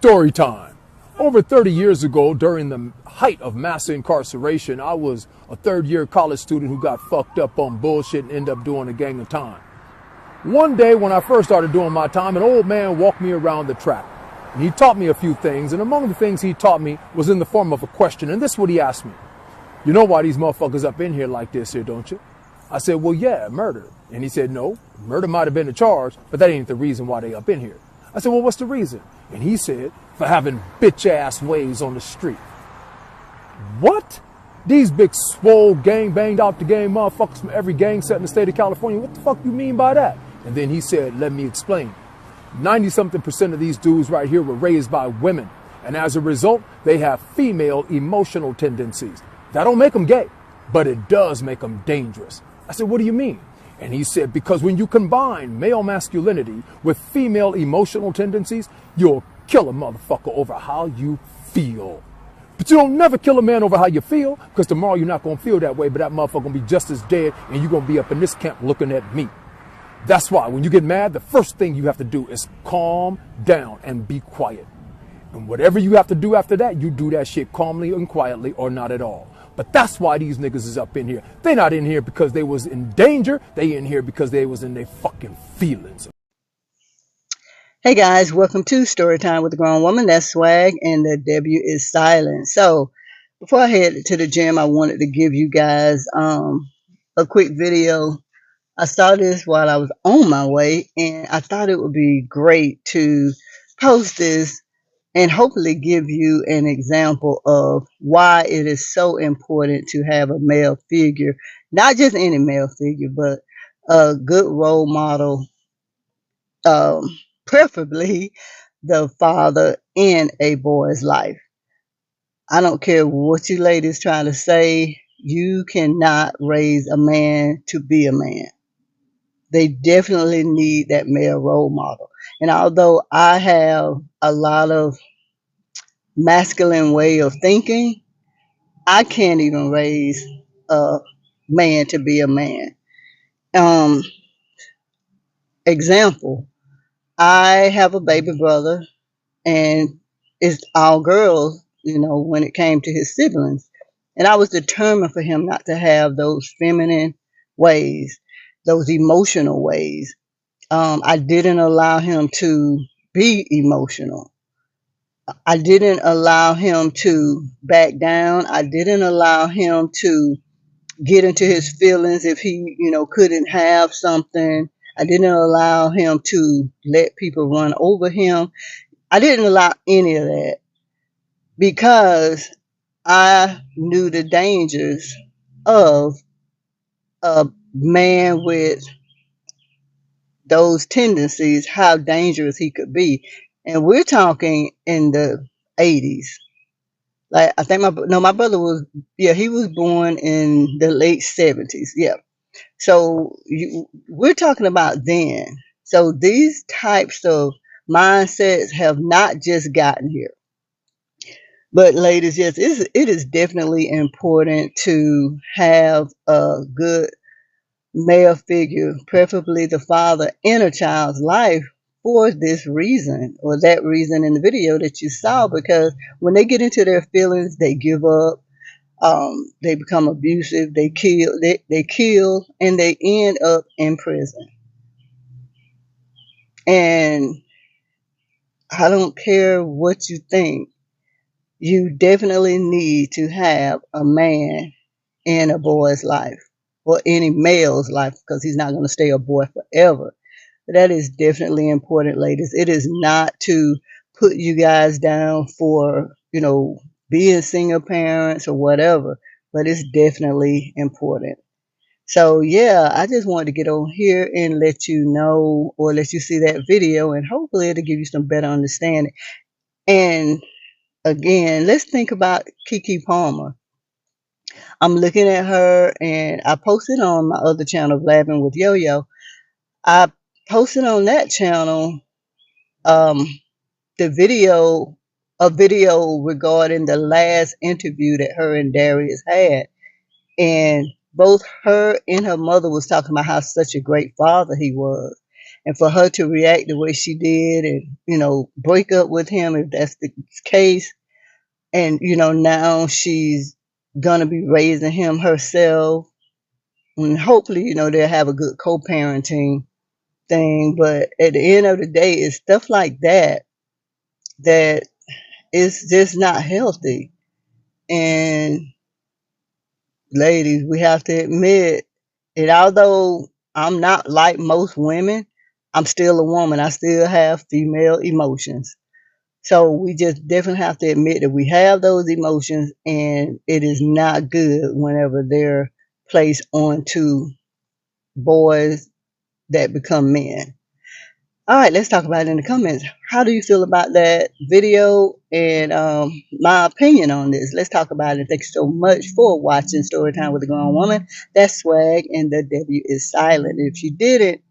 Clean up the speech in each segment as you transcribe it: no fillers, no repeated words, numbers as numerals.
Story time. Over 30 years ago, during the height of mass incarceration, I was a third-year college student who got fucked up on bullshit and ended up doing a gang of time. One day when I first started doing my time, an old man walked me around the track. And he taught me a few things, and among the things he taught me was in the form of a question, and this is what he asked me. You know why these motherfuckers up in here like this here, don't you? I said, well, yeah, murder. And he said, no, murder might have been the charge, but that ain't the reason why they up in here. I said, well, what's the reason? And he said, for having bitch-ass ways on the street. What? These big, swole, gang-banged out the game motherfuckers from every gang set in the state of California, what the fuck you mean by that? And then he said, let me explain. 90-something% of these dudes right here were raised by women. And as a result, they have female emotional tendencies. That don't make them gay, but it does make them dangerous. I said, what do you mean? And he said, because when you combine male masculinity with female emotional tendencies, you'll kill a motherfucker over how you feel. But you don't never kill a man over how you feel, because tomorrow you're not going to feel that way, but that motherfucker going to be just as dead, and you're going to be up in this camp looking at me. That's why when you get mad, the first thing you have to do is calm down and be quiet. And whatever you have to do after that, you do that shit calmly and quietly or not at all. But that's why these niggas is up in here. They not in here because they was in danger. They in here because they was in their fucking feelings. Hey guys, welcome to Storytime with a Grown Woman. That's Swag, and the W is silent. So before I head to the gym, I wanted to give you guys a quick video. I saw this while I was on my way, and I thought it would be great to post this and hopefully give you an example of why it is so important to have a male figure, not just any male figure, but a good role model, preferably the father in a boy's life. I don't care what you ladies trying to say, you cannot raise a man to be a man. They definitely need that male role model. And although I have a lot of masculine way of thinking, I can't even raise a man to be a man. Example, I have a baby brother, and it's all girls, when it came to his siblings. And I was determined for him not to have those feminine ways, those emotional ways. I didn't allow him to be emotional. I didn't allow him to back down. I didn't allow him to get into his feelings if he, couldn't have something. I didn't allow him to let people run over him. I didn't allow any of that because I knew the dangers of a man with those tendencies, how dangerous he could be. And we're talking in the 80s. Like, I think my brother was, he was born in the late 70s. Yeah. So we're talking about then. So these types of mindsets have not just gotten here. But ladies, yes, it is definitely important to have a good male figure, preferably the father in a child's life, for this reason or that reason in the video that you saw, because when they get into their feelings, they give up, they become abusive, they kill, and they end up in prison. And I don't care what you think, you definitely need to have a man in a boy's life, or any male's life, because he's not going to stay a boy forever. But that is definitely important, ladies. It is not to put you guys down for, being single parents or whatever, but it's definitely important. So yeah, I just wanted to get on here and let you know, or let you see that video, and hopefully it'll give you some better understanding. And again, let's think about Keke Palmer. I'm looking at her, and I posted on my other channel, Blabbing with Yo-Yo. I posted on that channel a video regarding the last interview that her and Darius had. And both her and her mother was talking about how such a great father he was. And for her to react the way she did and, break up with him if that's the case. And, now she's going to be raising him herself. And hopefully, they'll have a good co parenting thing. But at the end of the day, it's stuff like that is just not healthy. And ladies, we have to admit it, although I'm not like most women, I'm still a woman. I still have female emotions. So we just definitely have to admit that we have those emotions, and it is not good whenever they're placed onto boys that become men. All right, let's talk about it in the comments. How do you feel about that video and my opinion on this? Let's talk about it. Thank you so much for watching Storytime with a Grown Woman. That's Swag, and the W is silent. If you did it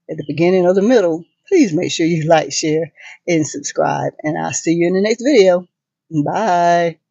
at the beginning or the middle, please make sure you like, share, and subscribe. And I'll see you in the next video. Bye.